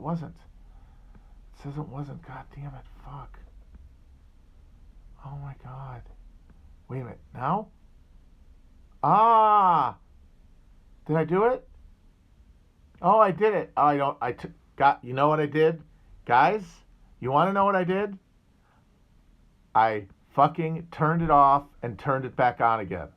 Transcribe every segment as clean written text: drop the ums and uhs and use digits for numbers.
wasn't. It says it wasn't. God damn it. Fuck. Oh my God. Wait a minute. Now? Ah! Did I do it? Oh, I did it. Oh, you know what I did? Guys, you want to know what I did? I fucking turned it off and turned it back on again.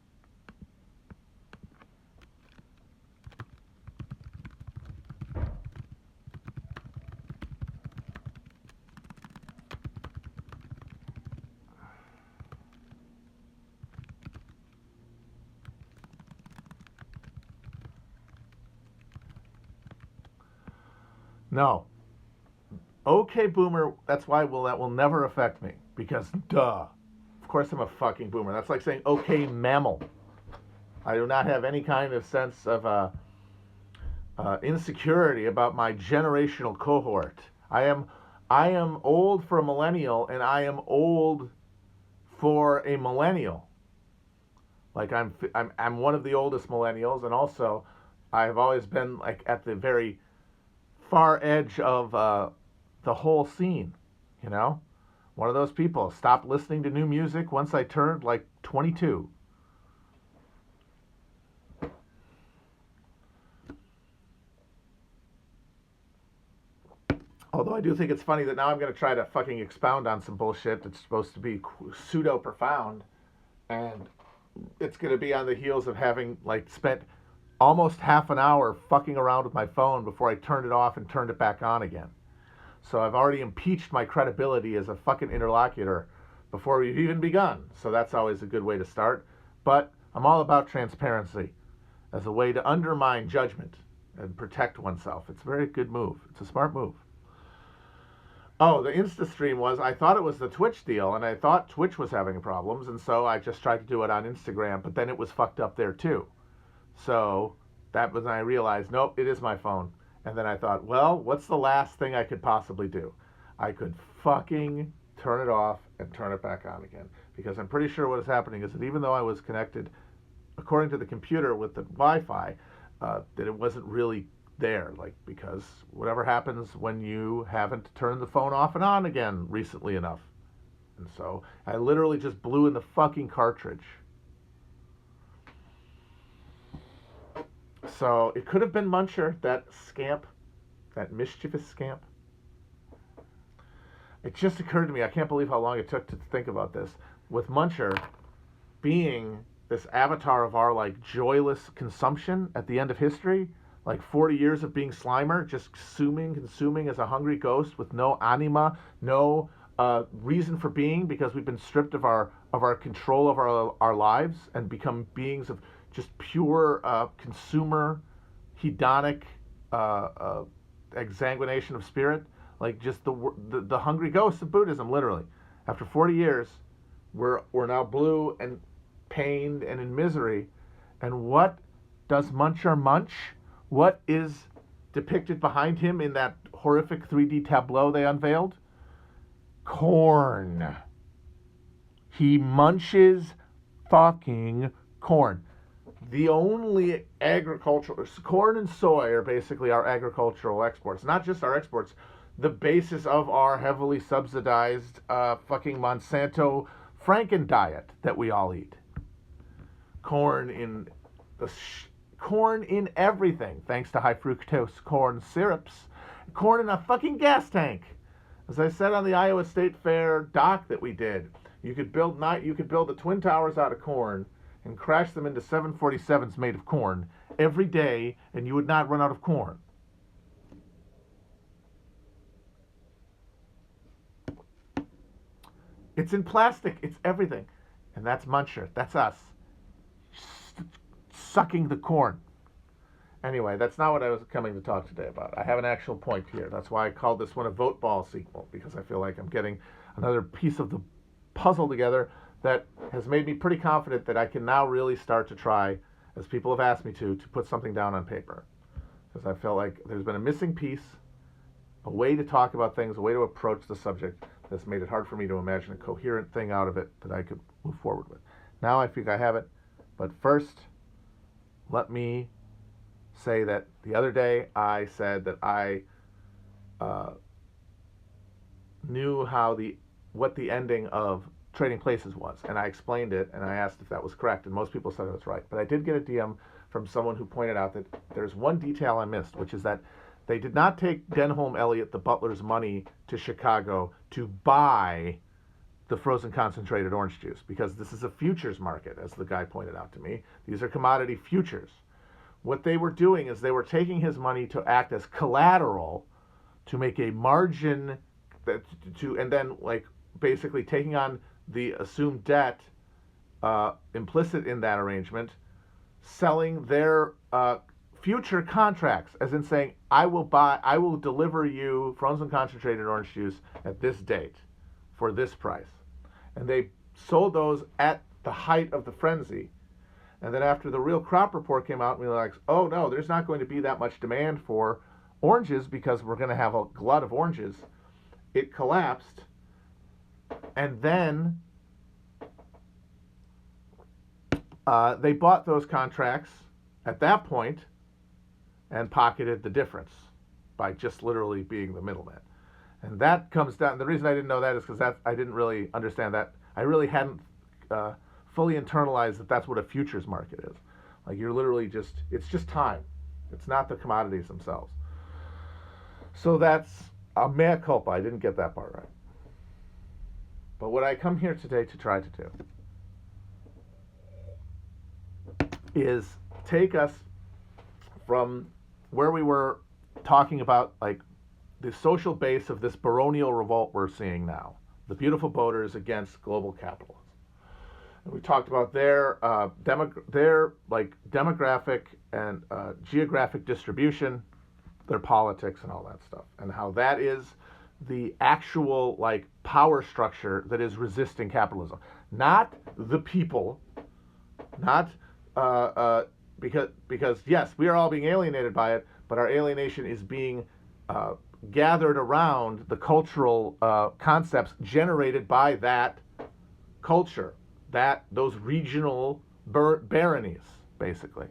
No. Okay, boomer, that's why that will never affect me. Because, duh. Of course I'm a fucking boomer. That's like saying, okay, mammal. I do not have any kind of sense of insecurity about my generational cohort. I am old for a millennial, and I am old for a millennial. Like I'm one of the oldest millennials, and also I've always been like at the very far edge of the whole scene, you know? One of those people. Stopped listening to new music once I turned like 22. Although I do think it's funny that now I'm going to try to fucking expound on some bullshit that's supposed to be pseudo profound, and it's going to be on the heels of having like spent almost half an hour fucking around with my phone before I turned it off and turned it back on again. So I've already impeached my credibility as a fucking interlocutor before we've even begun. So that's always a good way to start. But I'm all about transparency as a way to undermine judgment and protect oneself. It's a very good move. It's a smart move. Oh, the Insta stream was, I thought it was the Twitch deal, and I thought Twitch was having problems, and so I just tried to do it on Instagram, but then it was fucked up there too. So that was when I realized, nope, it is my phone. And then I thought, well, what's the last thing I could possibly do? I could fucking turn it off and turn it back on again. Because I'm pretty sure what is happening is that even though I was connected, according to the computer with the Wi-Fi, that it wasn't really there. Like, because whatever happens when you haven't turned the phone off and on again recently enough. And so I literally just blew in the fucking cartridge. So it could have been Muncher, that scamp, that mischievous scamp. It just occurred to me, I can't believe how long it took to think about this, with Muncher being this avatar of our like joyless consumption at the end of history, like 40 years of being Slimer, just consuming as a hungry ghost with no anima, no reason for being, because we've been stripped of our control of our lives and become beings of just pure consumer, hedonic exsanguination of spirit, like just the hungry ghosts of Buddhism, literally. After 40 years, we're now blue and pained and in misery. And what does Muncher munch? What is depicted behind him in that horrific 3D tableau they unveiled? Corn. He munches fucking corn. The only agricultural, corn and soy are basically our agricultural exports. Not just our exports, the basis of our heavily subsidized fucking Monsanto Franken diet that we all eat. Corn in everything, thanks to high fructose corn syrups. Corn in a fucking gas tank. As I said on the Iowa State Fair doc that we did, you could build the Twin Towers out of corn and crash them into 747s made of corn every day, and you would not run out of corn. It's in plastic. It's everything. And that's Muncher. That's us. Sucking the corn. Anyway, that's not what I was coming to talk today about. I have an actual point here. That's why I called this one a VOTEBALL sequel, because I feel like I'm getting another piece of the puzzle together that has made me pretty confident that I can now really start to try, as people have asked me to put something down on paper. Because I feel like there's been a missing piece, a way to talk about things, a way to approach the subject that's made it hard for me to imagine a coherent thing out of it that I could move forward with. Now I think I have it, but first, let me say that the other day I said that I uh, knew what the ending of Trading Places was, and I explained it, and I asked if that was correct, and most people said it was right. But I did get a DM from someone who pointed out that there's one detail I missed, which is that they did not take Denholm Elliott, the butler's money, to Chicago to buy the frozen concentrated orange juice, because this is a futures market, as the guy pointed out to me. These are commodity futures. What they were doing is they were taking his money to act as collateral to make a margin and then like basically taking on the assumed debt implicit in that arrangement, selling their future contracts, as in saying, I will deliver you frozen concentrated orange juice at this date for this price. And they sold those at the height of the frenzy. And then after the real crop report came out, we were like, oh no, there's not going to be that much demand for oranges because we're going to have a glut of oranges. It collapsed. And then they bought those contracts at that point and pocketed the difference by just literally being the middleman. And that comes down, the reason I didn't know that is because I didn't really understand that. I really hadn't fully internalized that that's what a futures market is. Like you're literally it's just time. It's not the commodities themselves. So that's a mea culpa. I didn't get that part right. But what I come here today to try to do is take us from where we were talking about like the social base of this baronial revolt we're seeing now, the beautiful voters against global capitalism. And we talked about their demographic and geographic distribution, their politics and all that stuff, and how that is the actual like power structure that is resisting capitalism, not the people, not because yes, we are all being alienated by it, but our alienation is being gathered around the cultural concepts generated by that culture, those regional baronies, basically.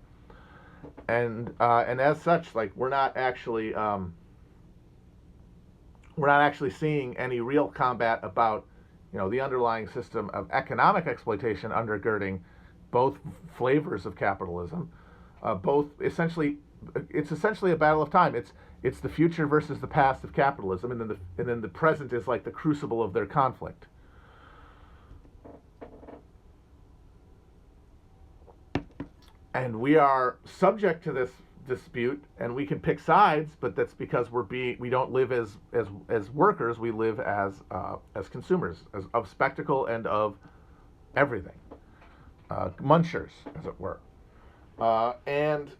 And as such, like we're not actually seeing any real combat about, the underlying system of economic exploitation undergirding both flavors of capitalism. It's essentially a battle of time. It's the future versus the past of capitalism, and then the present is like the crucible of their conflict. And we are subject to this dispute, and we can pick sides, but that's because we don't live as workers. We live as consumers, of spectacle and of everything, munchers, as it were, and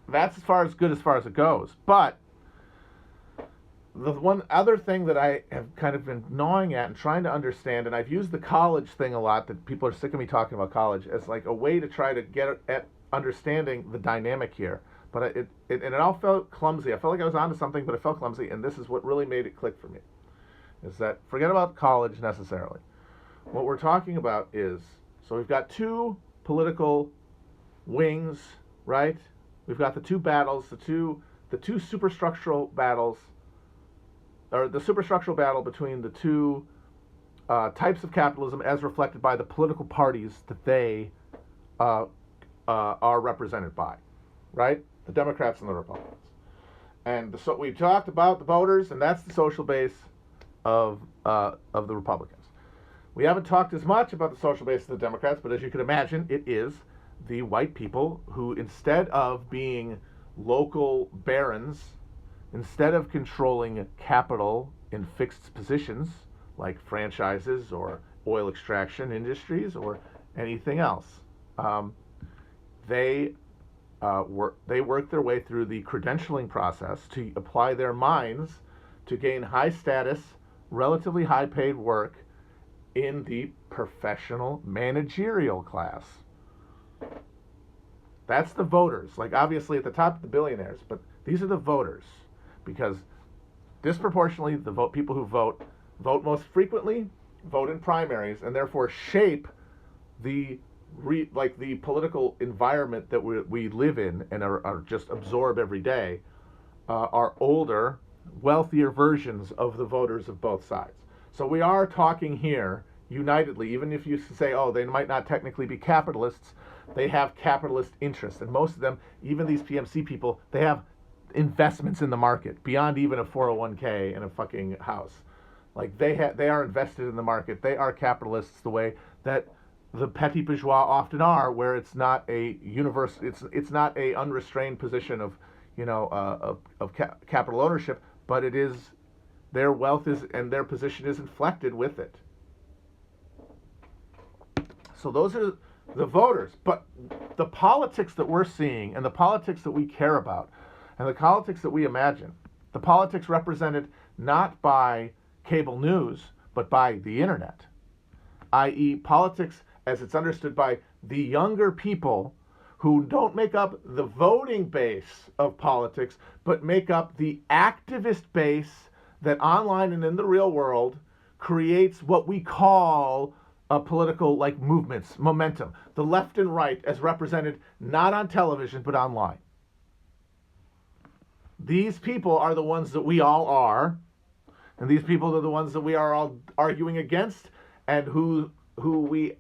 that's as far as it goes. But the one other thing that I have kind of been gnawing at and trying to understand, and I've used the college thing a lot, that people are sick of me talking about college, as like a way to try to get at understanding the dynamic here. But it all felt clumsy. I felt like I was onto something, but it felt clumsy, and this is what really made it click for me, is that forget about college necessarily. What we're talking about is, so we've got two political wings, right? We've got the two battles, the two superstructural battles, or the superstructural battle between the two types of capitalism as reflected by the political parties that they are represented by, right? The Democrats and the Republicans. And so we talked about the voters, and that's the social base of the Republicans. We haven't talked as much about the social base of the Democrats, but as you can imagine, it is the white people who, instead of being local barons, instead of controlling capital in fixed positions like franchises or oil extraction industries or anything else, they work their way through the credentialing process to apply their minds to gain high status, relatively high paid work in the professional managerial class. That's the voters. Like obviously at the top the billionaires, but these are the voters, because disproportionately the people who vote most frequently, vote in primaries, and therefore shape the like the political environment that we live in and are just absorb every day are older, wealthier versions of the voters of both sides. So we are talking here unitedly, even if you say, oh, they might not technically be capitalists, they have capitalist interests. And most of them, even these PMC people, they have investments in the market beyond even a 401k and a fucking house. Like they are invested in the market. They are capitalists the way that the petty bourgeois often are, where it's not a universe, it's not a unrestrained position of, capital ownership, but it is their wealth is and their position is inflected with it. So those are the voters, but the politics that we're seeing and the politics that we care about and the politics that we imagine, the politics represented not by cable news, but by the internet, i.e. politics as it's understood by the younger people who don't make up the voting base of politics, but make up the activist base that online and in the real world creates what we call political like movements, momentum, the left and right as represented not on television, but online. These people are the ones that we all are, and these people are the ones that we are all arguing against, and who we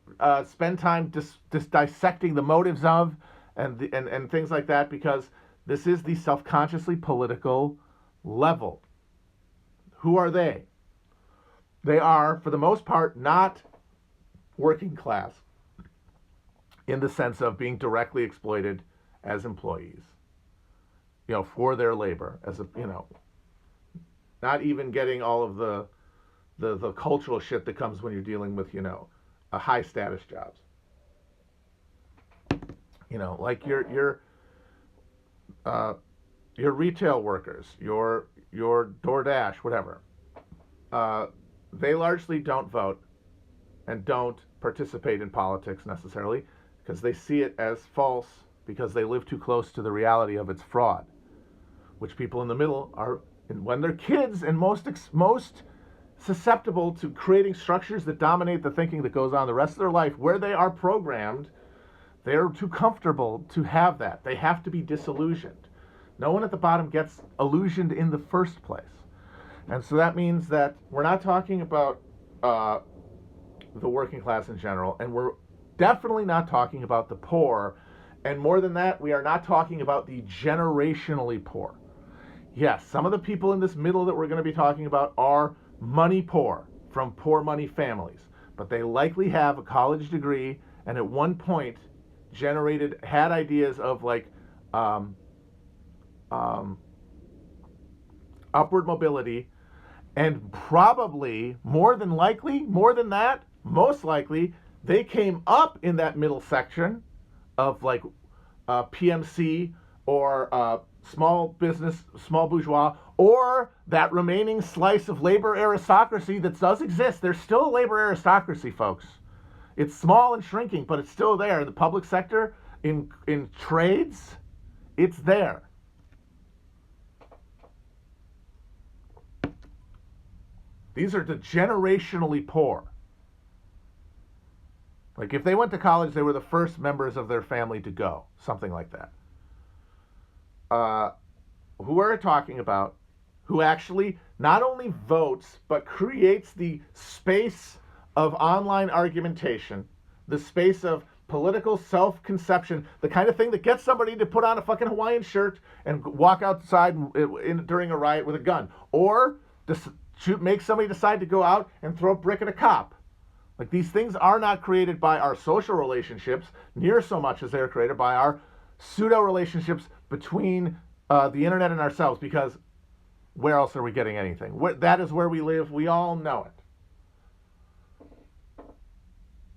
spend time dissecting the motives of, and things like that, because this is the self-consciously political level. Who are they? They are, for the most part, not working class in the sense of being directly exploited as employees, for their labor, as a, not even getting all of the cultural shit that comes when you're dealing with, a high status jobs. Like your retail workers, your DoorDash, whatever. They largely don't vote and don't participate in politics necessarily because they see it as false because they live too close to the reality of its fraud, which people in the middle are, when they're kids and most susceptible to creating structures that dominate the thinking that goes on the rest of their life, where they are programmed, they're too comfortable to have that. They have to be disillusioned. No one at the bottom gets illusioned in the first place. And so that means that we're not talking about the working class in general, and we're definitely not talking about the poor, and more than that, we are not talking about the generationally poor. Yes, some of the people in this middle that we're going to be talking about are money poor, from poor money families, but they likely have a college degree and at one point had ideas of like upward mobility, and probably more than that, most likely, they came up in that middle section of like PMC or small business, small bourgeois, or that remaining slice of labor aristocracy that does exist. There's still a labor aristocracy, folks. It's small and shrinking, but it's still there. In the public sector, in trades, it's there. These are the generationally poor. Like if they went to college, they were the first members of their family to go. Something like that. Who we're talking about, who actually not only votes, but creates the space of online argumentation, the space of political self-conception, the kind of thing that gets somebody to put on a fucking Hawaiian shirt and walk outside during a riot with a gun. Or make somebody decide to go out and throw a brick at a cop. Like these things are not created by our social relationships near so much as they're created by our pseudo relationships between the internet and ourselves, because where else are we getting anything? That is where we live. We all know it.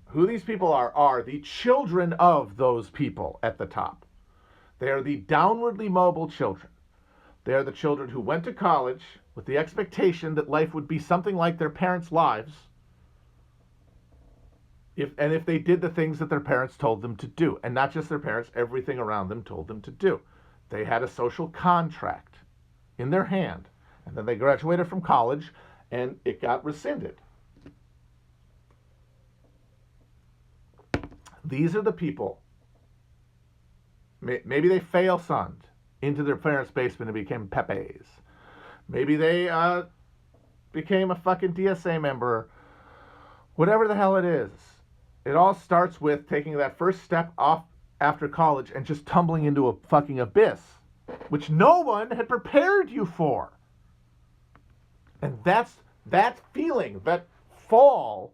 Who these people are the children of those people at the top. They are the downwardly mobile children. They are the children who went to college with the expectation that life would be something like their parents' lives, if they did the things that their parents told them to do. And not just their parents, everything around them told them to do. They had a social contract in their hand. And then they graduated from college and it got rescinded. these are the people. Maybe they fail sons into their parents' basement and became Pepes. Maybe they became a fucking DSA member. Whatever the hell it is. It all starts with taking that first step off after college and just tumbling into a fucking abyss, which no one had prepared you for. And that's that feeling, that fall,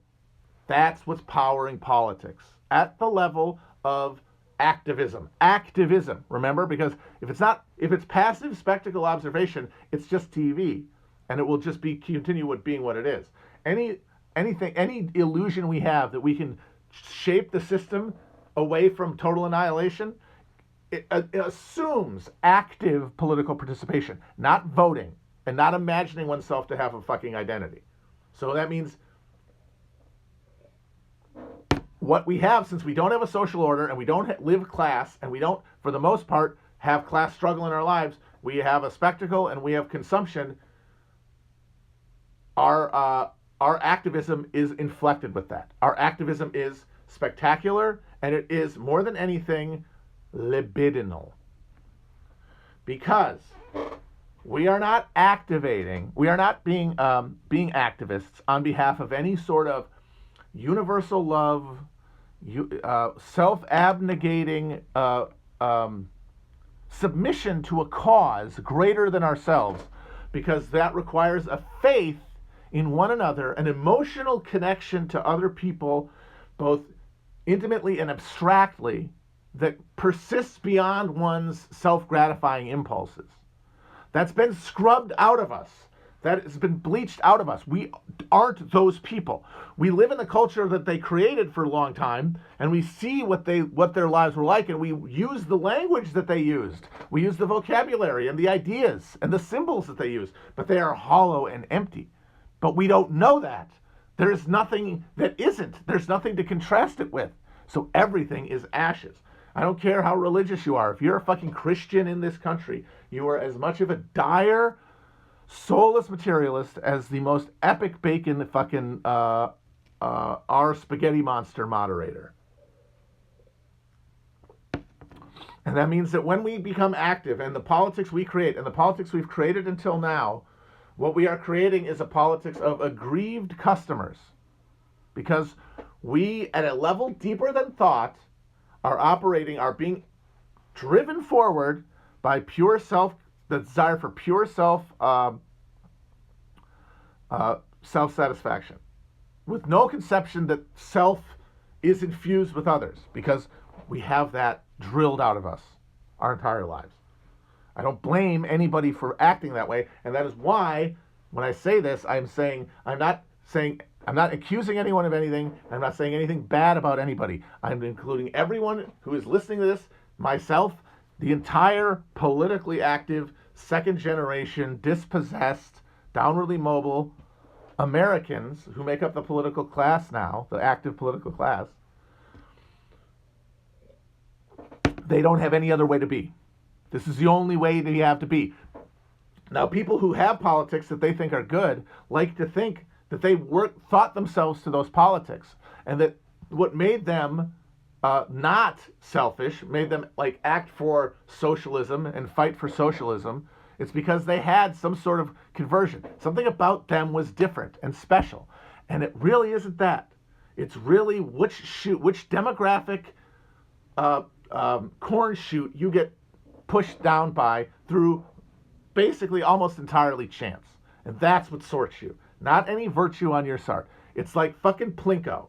that's what's powering politics at the level of activism. Activism, remember? Because if it's passive spectacle observation, it's just TV, and it will just continue with being what it is. Any illusion we have that we can shape the system away from total annihilation, it assumes active political participation, not voting, and not imagining oneself to have a fucking identity. So that means what we have, since we don't have a social order and we don't live class and we don't, for the most part, have class struggle in our lives, we have a spectacle and we have consumption. Our activism is inflected with that. Our activism is spectacular, and it is, more than anything, libidinal. Because we are not activating, we are not being activists on behalf of any sort of universal love, self-abnegating submission to a cause greater than ourselves, because that requires a faith in one another, an emotional connection to other people, both intimately and abstractly, that persists beyond one's self-gratifying impulses. That's been scrubbed out of us. That has been bleached out of us. We aren't those people. We live in the culture that they created for a long time, and we see what their lives were like, and we use the language that they used. We use the vocabulary and the ideas and the symbols that they use, but they are hollow and empty. But we don't know that. There's nothing that isn't. There's nothing to contrast it with. So everything is ashes. I don't care how religious you are. If you're a fucking Christian in this country, you are as much of a dire, soulless materialist as the most epic bacon fucking our spaghetti monster moderator. And that means that when we become active, and the politics we create, and the politics we've created until now, what we are creating is a politics of aggrieved customers. Because we, at a level deeper than thought, are being driven forward by pure self, the desire for pure self-satisfaction, with no conception that self is infused with others, because we have that drilled out of us our entire lives. I don't blame anybody for acting that way, and that is why, when I say this, I'm not accusing anyone of anything. I'm not saying anything bad about anybody. I'm including everyone who is listening to this, myself, the entire politically active, second generation, dispossessed, downwardly mobile Americans who make up the political class now, the active political class. They don't have any other way to be. This is the only way that you have to be. Now, people who have politics that they think are good like to think that they thought themselves to those politics, and that what made them not selfish, made them act for socialism and fight for socialism, it's because they had some sort of conversion. Something about them was different and special. And it really isn't that. It's really which demographic corn shoot you get pushed down by through basically almost entirely chance. And that's what sorts you. Not any virtue on your side. It's like fucking Plinko.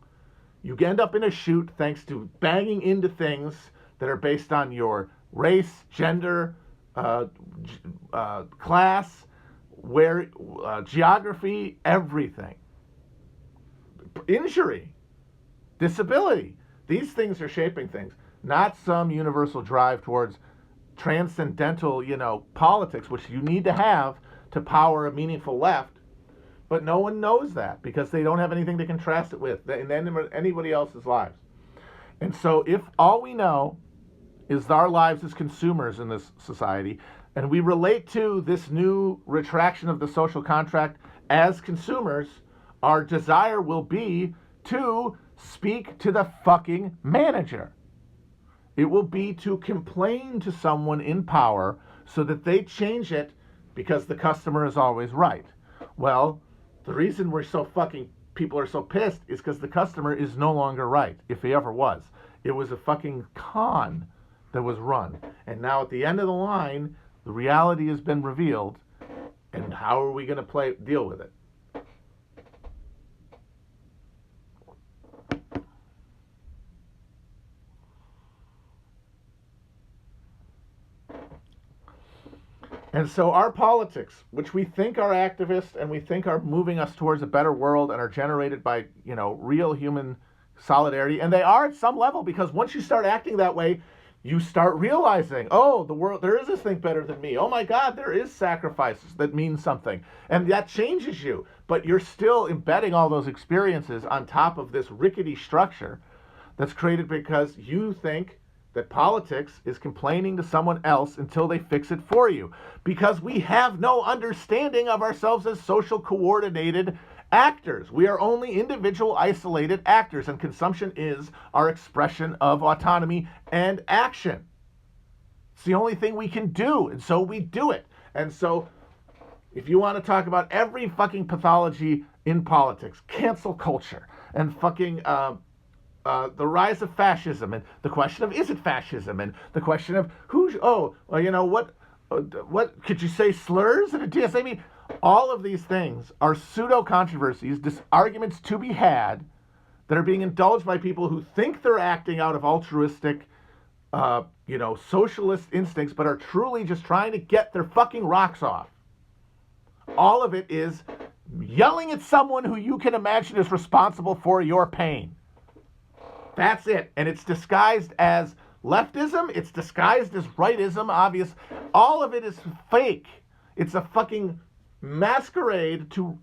You end up in a chute thanks to banging into things that are based on your race, gender, class, geography, everything. Injury, disability. These things are shaping things, not some universal drive towards transcendental, politics, which you need to have to power a meaningful left. But no one knows that because they don't have anything to contrast it with in anybody else's lives. And so if all we know is our lives as consumers in this society, and we relate to this new retraction of the social contract as consumers, our desire will be to speak to the fucking manager. It will be to complain to someone in power so that they change it because the customer is always right. Well, the reason people are so pissed is because the customer is no longer right, if he ever was. It was a fucking con that was run. And now at the end of the line, the reality has been revealed, and how are we going to deal with it? And so our politics, which we think are activist and we think are moving us towards a better world and are generated by, real human solidarity, and they are at some level, because once you start acting that way, you start realizing, oh, the world, there is a thing better than me. Oh my God, there is sacrifices that mean something. And that changes you. But you're still embedding all those experiences on top of this rickety structure that's created because you think that politics is complaining to someone else until they fix it for you. Because we have no understanding of ourselves as social coordinated actors. We are only individual isolated actors, and consumption is our expression of autonomy and action. It's the only thing we can do, and so we do it. And so if you want to talk about every fucking pathology in politics, cancel culture, and fucking the rise of fascism, and the question of is it fascism, and the question of what could you say slurs at a TSA meeting? All of these things are pseudo controversies, arguments to be had that are being indulged by people who think they're acting out of altruistic, socialist instincts, but are truly just trying to get their fucking rocks off. All of it is yelling at someone who you can imagine is responsible for your pain. That's it. And it's disguised as leftism. It's disguised as rightism, obvious. All of it is fake. It's a fucking masquerade to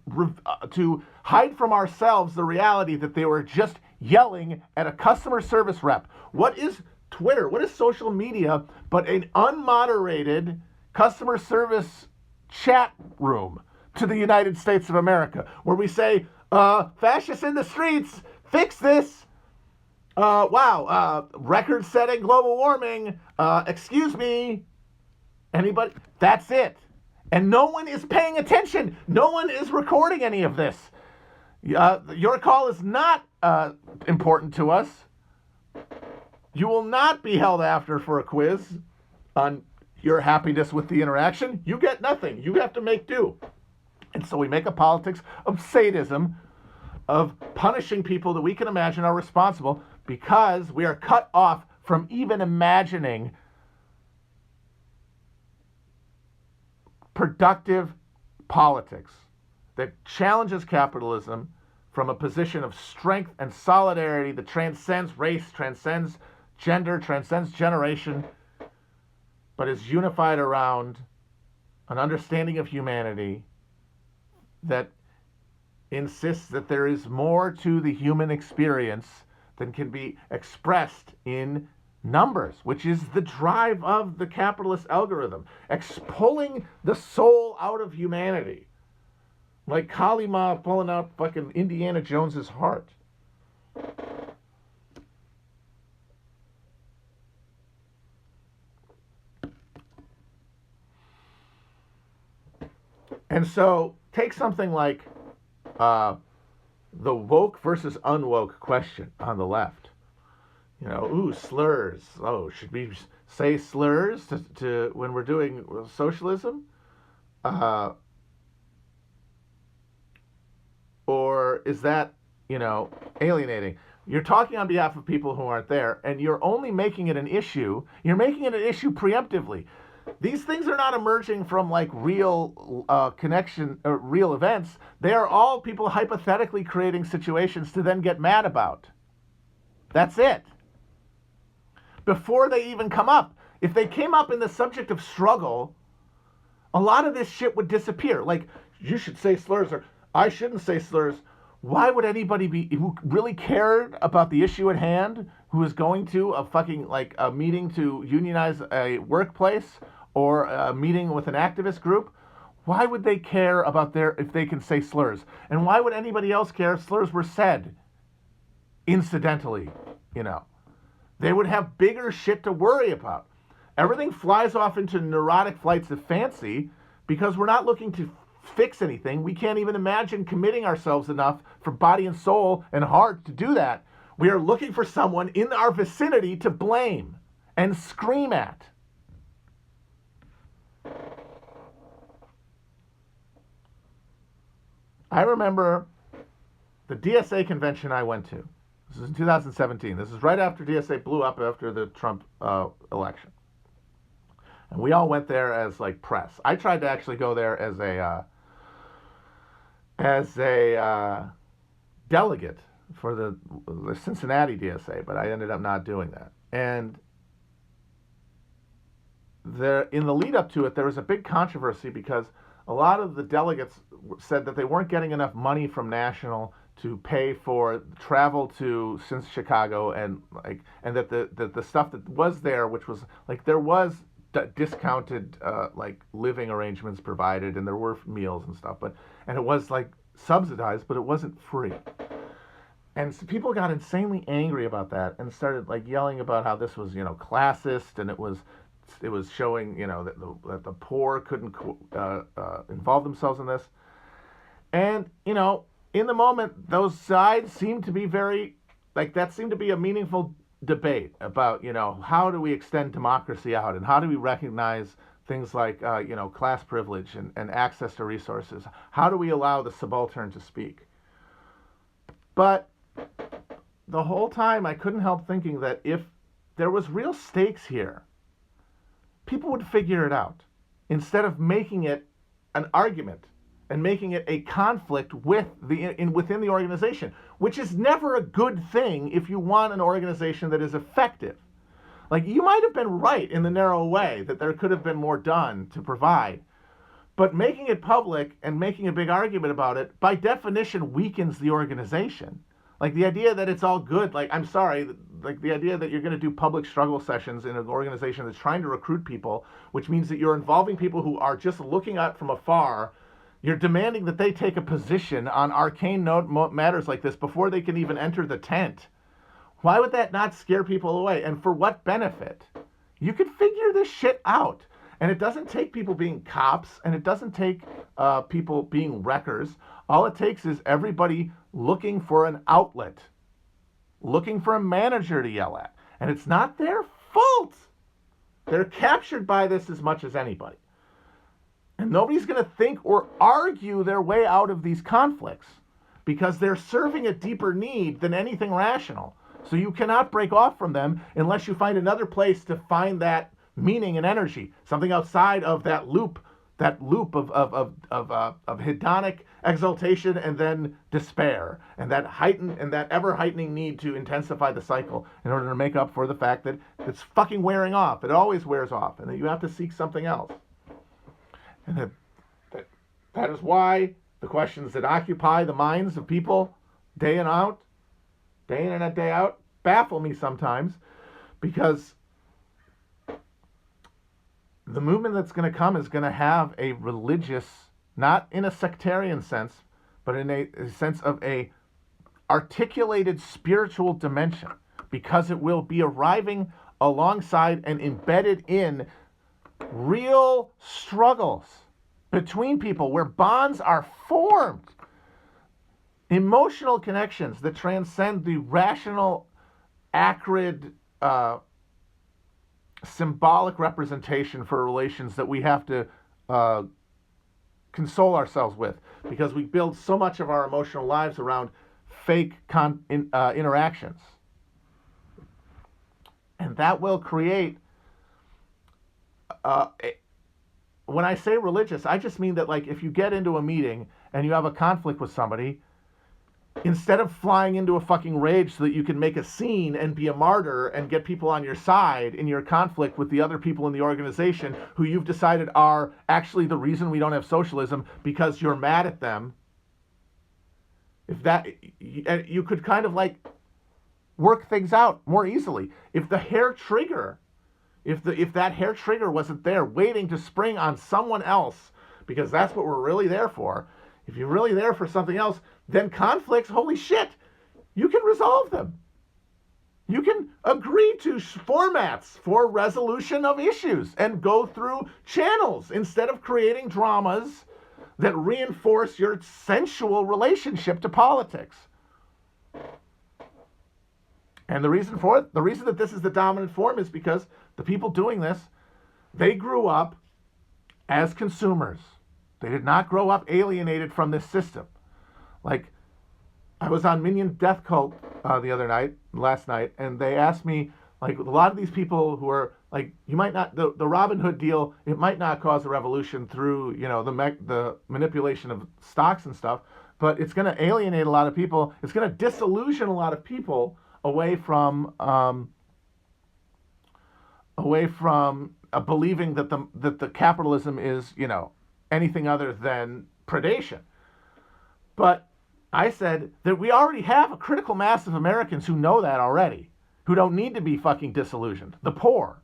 hide from ourselves the reality that they were just yelling at a customer service rep. What is Twitter? What is social media but an unmoderated customer service chat room to the United States of America, where we say, fascists in the streets, fix this. Record-setting global warming, excuse me, anybody? That's it. And no one is paying attention. No one is recording any of this. Your call is not important to us. You will not be held after for a quiz on your happiness with the interaction. You get nothing. You have to make do. And so we make a politics of sadism, of punishing people that we can imagine are responsible, because we are cut off from even imagining productive politics that challenges capitalism from a position of strength and solidarity that transcends race, transcends gender, transcends generation, but is unified around an understanding of humanity that insists that there is more to the human experience than can be expressed in numbers, which is the drive of the capitalist algorithm, pulling the soul out of humanity, like Kali Ma pulling out fucking Indiana Jones's heart. And so take something like the woke versus unwoke question on the left. Slurs. Oh, should we say slurs to when we're doing socialism? Or is that, alienating? You're talking on behalf of people who aren't there, and you're only making it an issue. You're making it an issue preemptively. These things are not emerging from real connection or real events. They are all people hypothetically creating situations to then get mad about. That's it. Before they even come up. If they came up in the subject of struggle, a lot of this shit would disappear. Like, you should say slurs, or I shouldn't say slurs. Why would anybody who really cared about the issue at hand, who is going to a fucking, a meeting to unionize a workplace or a meeting with an activist group, why would they care about if they can say slurs? And why would anybody else care if slurs were said incidentally, you know. They would have bigger shit to worry about. Everything flies off into neurotic flights of fancy because we're not looking to fix anything. We can't even imagine committing ourselves enough for body and soul and heart to do that. We are looking for someone in our vicinity to blame and scream at. I remember the DSA convention I went to. This is in 2017. This is right after DSA blew up after the Trump election. And we all went there as like press. I tried to actually go there as a delegate for the Cincinnati DSA, but I ended up not doing that. And there, in the lead up to it, there was a big controversy because a lot of the delegates said that they weren't getting enough money from National to pay for travel to since Chicago, and that the stuff that was there, which was like there was discounted like living arrangements provided, and there were meals and stuff, and it was like subsidized, but it wasn't free. And so people got insanely angry about that and started like yelling about how this was, you know, classist, and it was showing, you know, that the poor couldn't involve themselves in this. And, you know, in the moment, those sides seemed to be very, like, that seemed to be a meaningful debate about, you know, how do we extend democracy out, and how do we recognize things like, you know, class privilege and access to resources? How do we allow the subaltern to speak? But the whole time I couldn't help thinking that if there was real stakes here, people would figure it out instead of making it an argument and making it a conflict within the organization, which is never a good thing if you want an organization that is effective. Like, you might have been right in the narrow way that there could have been more done to provide, but making it public and making a big argument about it, by definition, weakens the organization. Like, the idea that it's all good, like, I'm sorry, like, the idea that you're going to do public struggle sessions in an organization that's trying to recruit people, which means that you're involving people who are just looking at from afar. You're demanding that they take a position on arcane matters like this before they can even enter the tent. Why would that not scare people away? And for what benefit? You could figure this shit out. And it doesn't take people being cops, and it doesn't take people being wreckers. All it takes is everybody looking for an outlet, looking for a manager to yell at. And it's not their fault. They're captured by this as much as anybody. And nobody's going to think or argue their way out of these conflicts because they're serving a deeper need than anything rational. So you cannot break off from them unless you find another place to find that meaning and energy, something outside of that loop of hedonic exaltation and then despair, and that ever heightening need to intensify the cycle in order to make up for the fact that it's fucking wearing off. It always wears off, and that you have to seek something else. And that is why the questions that occupy the minds of people day in and day out, baffle me sometimes, because the movement that's going to come is going to have a religious, not in a sectarian sense, but in a sense of a articulated spiritual dimension, because it will be arriving alongside and embedded in real struggles between people where bonds are formed, emotional connections that transcend the rational, acrid, symbolic representation for relations that we have to console ourselves with, because we build so much of our emotional lives around fake interactions. And that will create, when I say religious, I just mean that, like, if you get into a meeting and you have a conflict with somebody, instead of flying into a fucking rage so that you can make a scene and be a martyr and get people on your side in your conflict with the other people in the organization who you've decided are actually the reason we don't have socialism because you're mad at them, you could kind of like work things out more easily. If that hair trigger wasn't there waiting to spring on someone else, because that's what we're really there for. If you're really there for something else, then conflicts, holy shit, you can resolve them. You can agree to formats for resolution of issues and go through channels instead of creating dramas that reinforce your sensual relationship to politics. And the reason for it, the reason that this is the dominant form is because the people doing this, they grew up as consumers. They did not grow up alienated from this system. Like, I was on Minion Death Cult last night, and they asked me, like, a lot of these people who are, like, you might not, the Robin Hood deal, it might not cause a revolution through, the manipulation of stocks and stuff, but it's going to alienate a lot of people. It's going to disillusion a lot of people away from believing that the capitalism is, anything other than predation. But I said that we already have a critical mass of Americans who know that already, who don't need to be fucking disillusioned. The poor.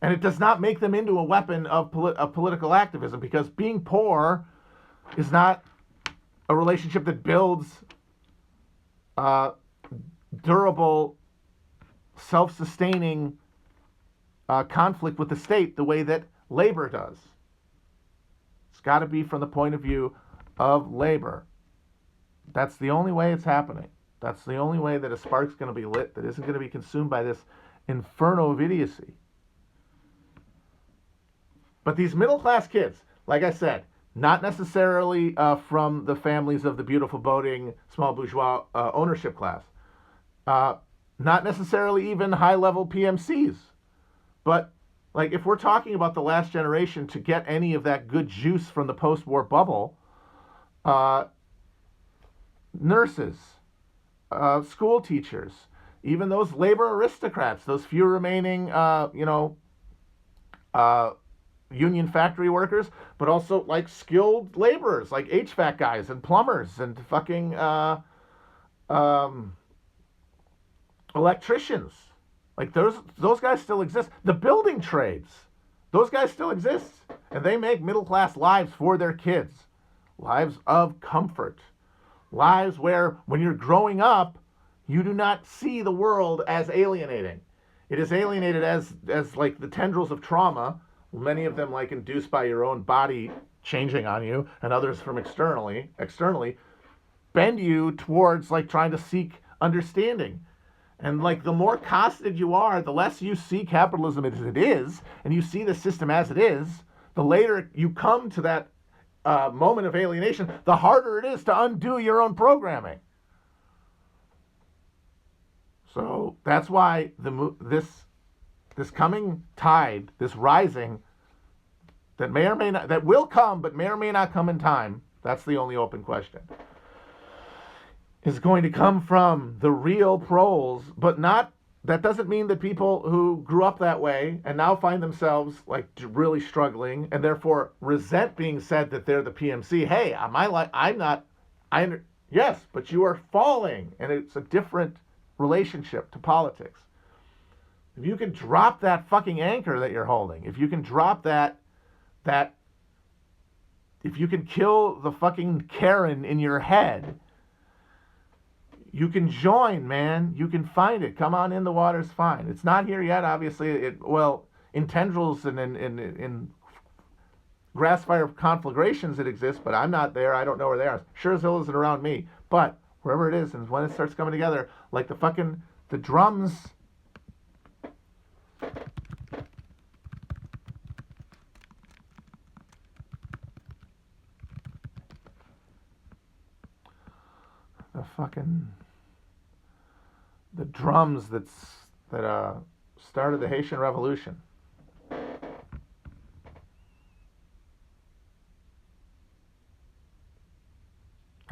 And it does not make them into a weapon of political activism, because being poor is not a relationship that builds durable, self-sustaining conflict with the state the way that labor does. It's got to be from the point of view of labor. That's the only way it's happening. That's the only way that a spark's going to be lit that isn't going to be consumed by this inferno of idiocy. But these middle-class kids, like I said, not necessarily from the families of the beautiful boating, small bourgeois ownership class. Not necessarily even high-level PMCs. But, like, if we're talking about the last generation to get any of that good juice from the post-war bubble, nurses, school teachers, even those labor aristocrats, those few remaining, union factory workers, but also like skilled laborers, like HVAC guys and plumbers and fucking electricians. Like those guys still exist. The building trades, those guys still exist, and they make middle-class lives for their kids, lives of comfort. Lives where, when you're growing up, you do not see the world as alienating. It is alienated as like the tendrils of trauma, many of them like induced by your own body changing on you, and others from externally, bend you towards like trying to seek understanding. And like the more costed you are, the less you see capitalism as it is, and you see the system as it is, the later you come to that moment of alienation, the harder it is to undo your own programming. So that's why this coming tide, this rising, that may or may not, that will come, but may or may not come in time, that's the only open question, is going to come from the real proles, but not, that doesn't mean that people who grew up that way and now find themselves like really struggling and therefore resent being said that they're the PMC. Hey, yes, but you are falling, and it's a different relationship to politics. If you can drop that fucking anchor that you're holding, if you can drop that, if you can kill the fucking Karen in your head, you can join, man. You can find it. Come on in, the water's fine. It's not here yet, obviously. In tendrils and in grass fire conflagrations it exists, but I'm not there. I don't know where they are. Sure as hell isn't around me. But wherever it is, and when it starts coming together, like the drums. The drums that started the Haitian Revolution. I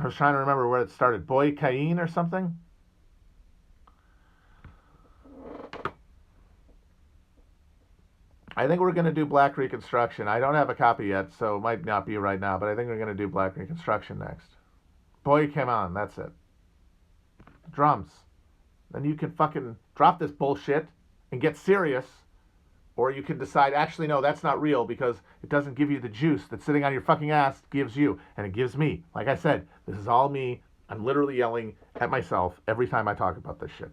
was trying to remember where it started. Boy Cain or something? I think we're going to do Black Reconstruction. I don't have a copy yet, so it might not be right now, but I think we're going to do Black Reconstruction next. Boy came on, that's it. Drums. Then you can fucking drop this bullshit and get serious, or you can decide, actually, no, that's not real, because it doesn't give you the juice that sitting on your fucking ass gives you, and it gives me. Like I said, this is all me I'm literally yelling at myself every time I talk about this shit.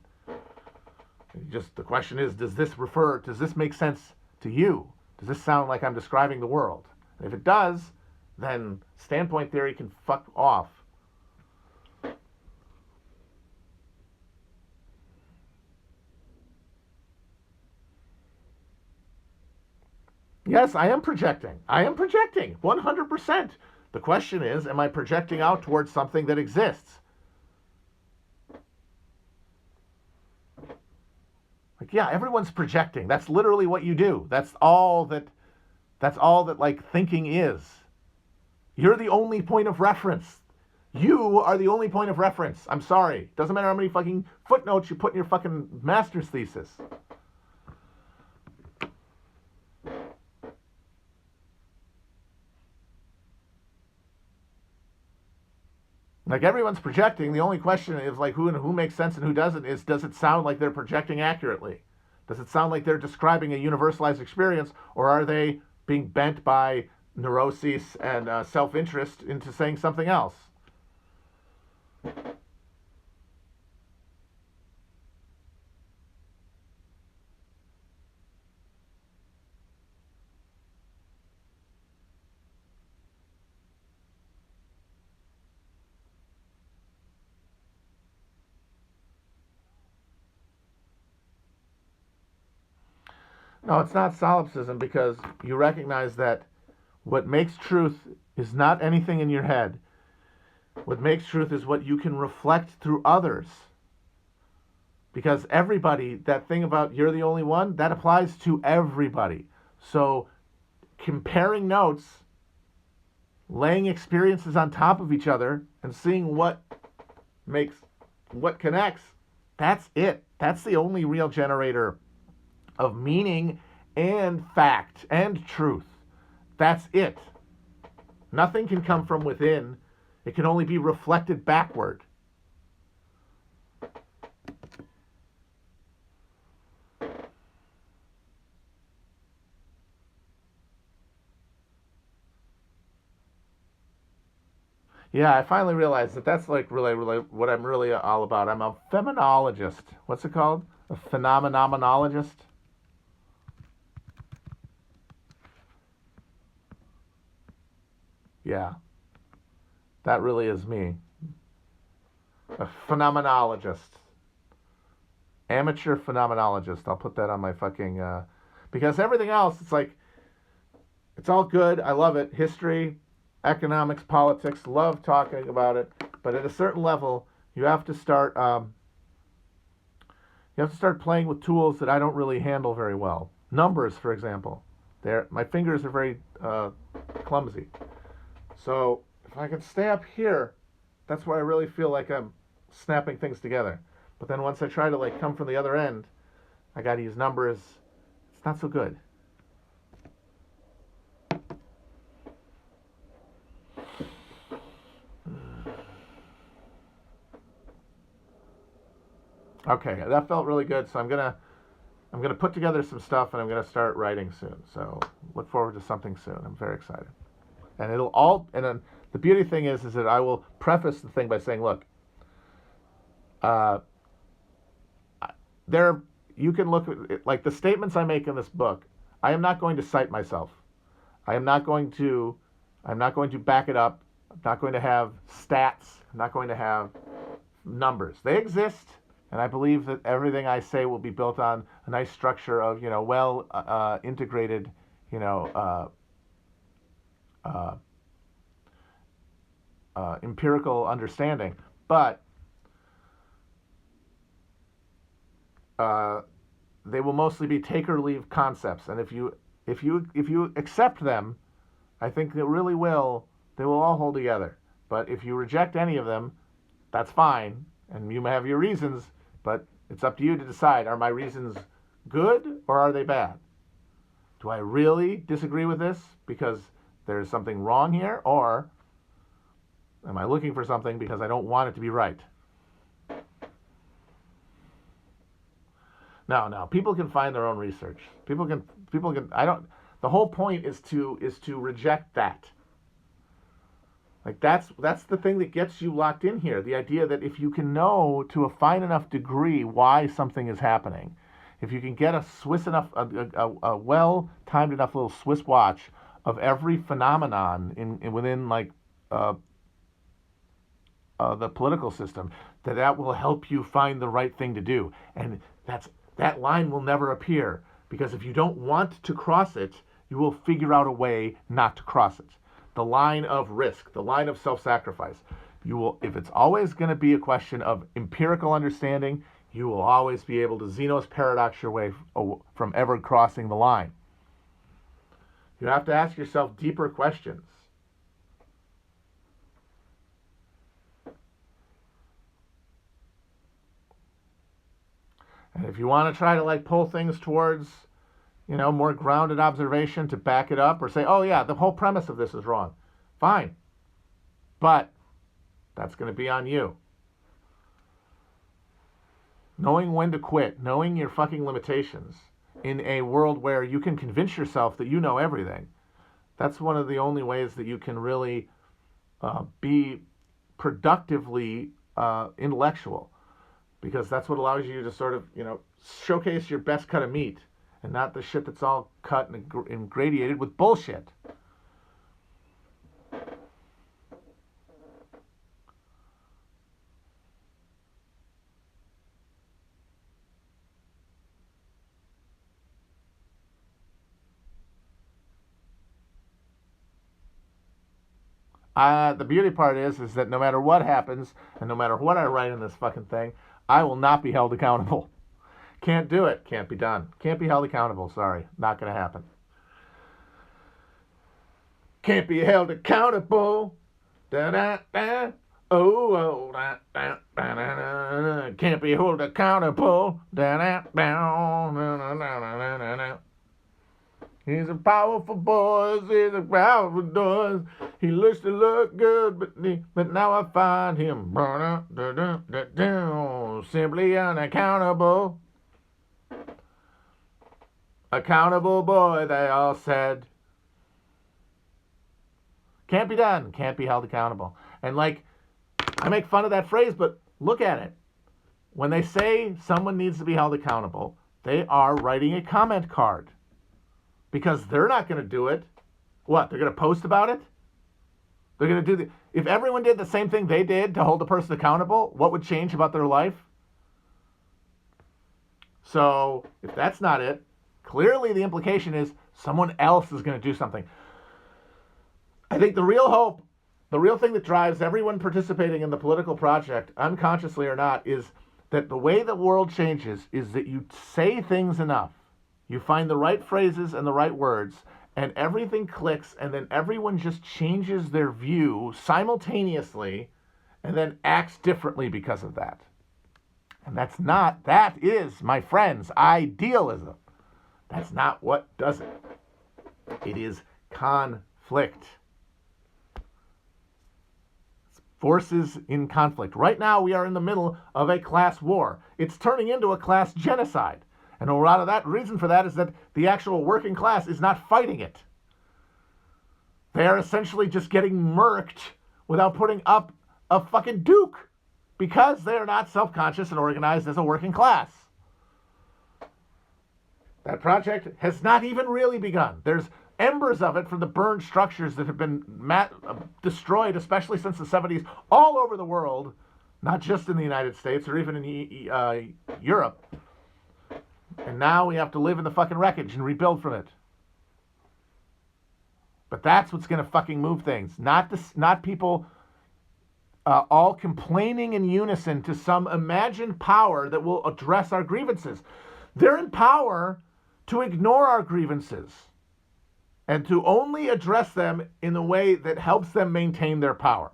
Just the question is, does this make sense to you? Does this sound like I'm describing the world? And if it does, then standpoint theory can fuck off. Yes, I am projecting. I am projecting 100%. The question is, am I projecting out towards something that exists? Like, yeah, everyone's projecting. That's literally what you do. That's all that like thinking is. You're the only point of reference. You are the only point of reference. I'm sorry. Doesn't matter how many fucking footnotes you put in your fucking master's thesis. Like, everyone's projecting. The only question is, like, who makes sense and who doesn't, is, does it sound like they're projecting accurately? Does it sound like they're describing a universalized experience, or are they being bent by neuroses and self-interest into saying something else? No, it's not solipsism, because you recognize that what makes truth is not anything in your head. What makes truth is what you can reflect through others. Because everybody, that thing about you're the only one, that applies to everybody. So comparing notes, laying experiences on top of each other, and seeing what connects, that's it. That's the only real generator of meaning and fact and truth. That's it. Nothing can come from within. It can only be reflected backward. Yeah, I finally realized that that's like really what I'm really all about. I'm a phenomenologist. What's it called? A phenomenologist? Yeah, that really is me. A phenomenologist. Amateur phenomenologist. I'll put that on my fucking because everything else, it's like, it's all good. I love it. History, economics, politics, love talking about it. But at a certain level, you have to start playing with tools that I don't really handle very well. Numbers, for example. My fingers are very clumsy. So if I can stay up here, that's where I really feel like I'm snapping things together. But then once I try to like come from the other end, I got to use numbers. It's not so good. Okay, that felt really good. So I'm gonna put together some stuff, and I'm gonna start writing soon. So look forward to something soon. I'm very excited. And then the beauty thing is that I will preface the thing by saying, look, uh, you can look at it, like the statements I make in this book. I am not going to cite myself. I'm not going to back it up. I'm not going to have stats. I'm not going to have numbers. They exist, and I believe that everything I say will be built on a nice structure of, well integrated, empirical understanding. But they will mostly be take or leave concepts, and if you accept them, I think they will all hold together. But if you reject any of them, that's fine, and you may have your reasons, but it's up to you to decide: are my reasons good or are they bad? Do I really disagree with this because there's something wrong here, or am I looking for something because I don't want it to be right? No. People can find their own research. People can. I don't. The whole point is to reject that. Like that's the thing that gets you locked in here. The idea that if you can know to a fine enough degree why something is happening, if you can get a Swiss enough, a well timed enough little Swiss watch of every phenomenon in within like the political system, that will help you find the right thing to do. And that line will never appear, because if you don't want to cross it, you will figure out a way not to cross it. The line of risk, the line of self-sacrifice. You will, if it's always going to be a question of empirical understanding, you will always be able to Zeno's paradox your way from ever crossing the line. You have to ask yourself deeper questions. And if you want to try to like pull things towards, more grounded observation to back it up, or say, oh yeah, the whole premise of this is wrong, fine. But that's going to be on you. Knowing when to quit, knowing your fucking limitations in a world where you can convince yourself that you know everything, that's one of the only ways that you can really be productively intellectual, because that's what allows you to sort of, showcase your best cut of meat and not the shit that's all cut and gradiated with bullshit. The beauty part is that no matter what happens and no matter what I write in this fucking thing, I will not be held accountable. Can't do it. Can't be done. Can't be held accountable. Sorry. Not going to happen. Can't be held accountable. Da-da-da. Oh, da, da, da, da, da. Can't be held accountable. Da-da-da. He's a powerful boy. He's a powerful boy. He looks to look good, but now I find him simply unaccountable. Accountable boy, they all said. Can't be done. Can't be held accountable. And like, I make fun of that phrase, but look at it. When they say someone needs to be held accountable, they are writing a comment card. Because they're not going to do it. What? They're going to post about it? They're going to do if everyone did the same thing they did to hold the person accountable, what would change about their life? So, if that's not it, clearly the implication is someone else is going to do something. I think the real hope, the real thing that drives everyone participating in the political project, unconsciously or not, is that the way the world changes is that you say things enough. You find the right phrases and the right words, and everything clicks, and then everyone just changes their view simultaneously and then acts differently because of that. And that is, my friends, idealism. That's not what does it. It is conflict. It's forces in conflict. Right now, we are in the middle of a class war. It's turning into a class genocide. And a lot of that reason for that is that the actual working class is not fighting it. They are essentially just getting murked without putting up a fucking duke, because they are not self-conscious and organized as a working class. That project has not even really begun. There's embers of it from the burned structures that have been destroyed, especially since the 70s, all over the world, not just in the United States or even in Europe. And now we have to live in the fucking wreckage and rebuild from it. But that's what's going to fucking move things. Not people all complaining in unison to some imagined power that will address our grievances. They're in power to ignore our grievances and to only address them in a way that helps them maintain their power.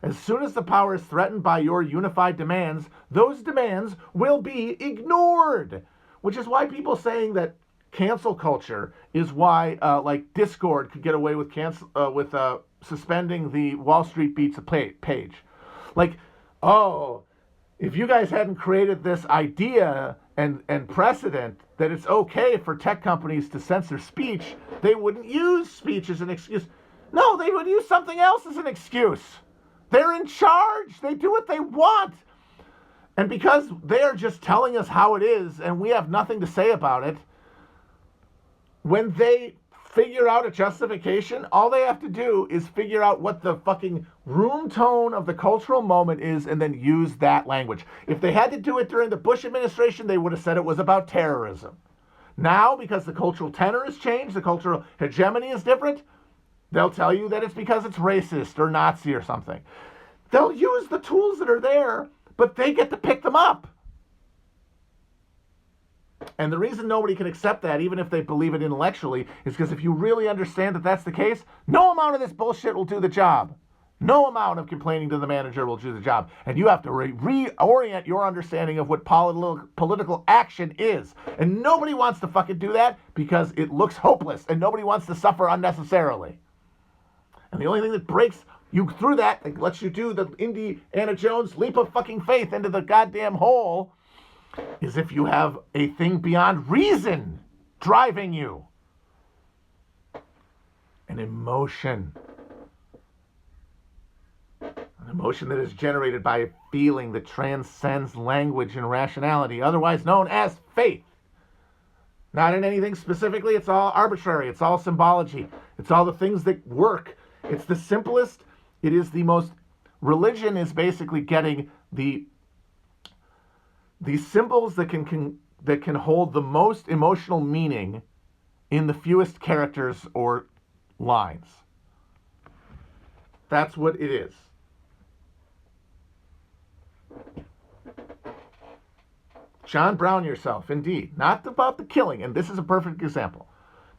As soon as the power is threatened by your unified demands, those demands will be ignored. Which is why people saying that cancel culture is why, like Discord could get away with suspending the Wall Street Beats page. Like, oh, if you guys hadn't created this idea and precedent that it's okay for tech companies to censor speech, they wouldn't use speech as an excuse. No, they would use something else as an excuse. They're in charge. They do what they want. And because they are just telling us how it is and we have nothing to say about it, when they figure out a justification, all they have to do is figure out what the fucking room tone of the cultural moment is and then use that language. If they had to do it during the Bush administration, they would have said it was about terrorism. Now, because the cultural tenor has changed, the cultural hegemony is different, they'll tell you that it's because it's racist or Nazi or something. They'll use the tools that are there, but they get to pick them up. And the reason nobody can accept that, even if they believe it intellectually, is because if you really understand that that's the case, no amount of this bullshit will do the job. No amount of complaining to the manager will do the job. And you have to reorient your understanding of what political action is. And nobody wants to fucking do that because it looks hopeless and nobody wants to suffer unnecessarily. And the only thing that breaks you through that lets you do the Indiana Jones leap of fucking faith into the goddamn hole is if you have a thing beyond reason driving you. An emotion. An emotion that is generated by a feeling that transcends language and rationality, otherwise known as faith. Not in anything specifically, it's all arbitrary, it's all symbology, it's all the things that work. It's the simplest, it is the most, religion is basically getting the symbols that can hold the most emotional meaning in the fewest characters or lines. That's what it is. John Brown yourself, indeed. Not about the killing, and this is a perfect example.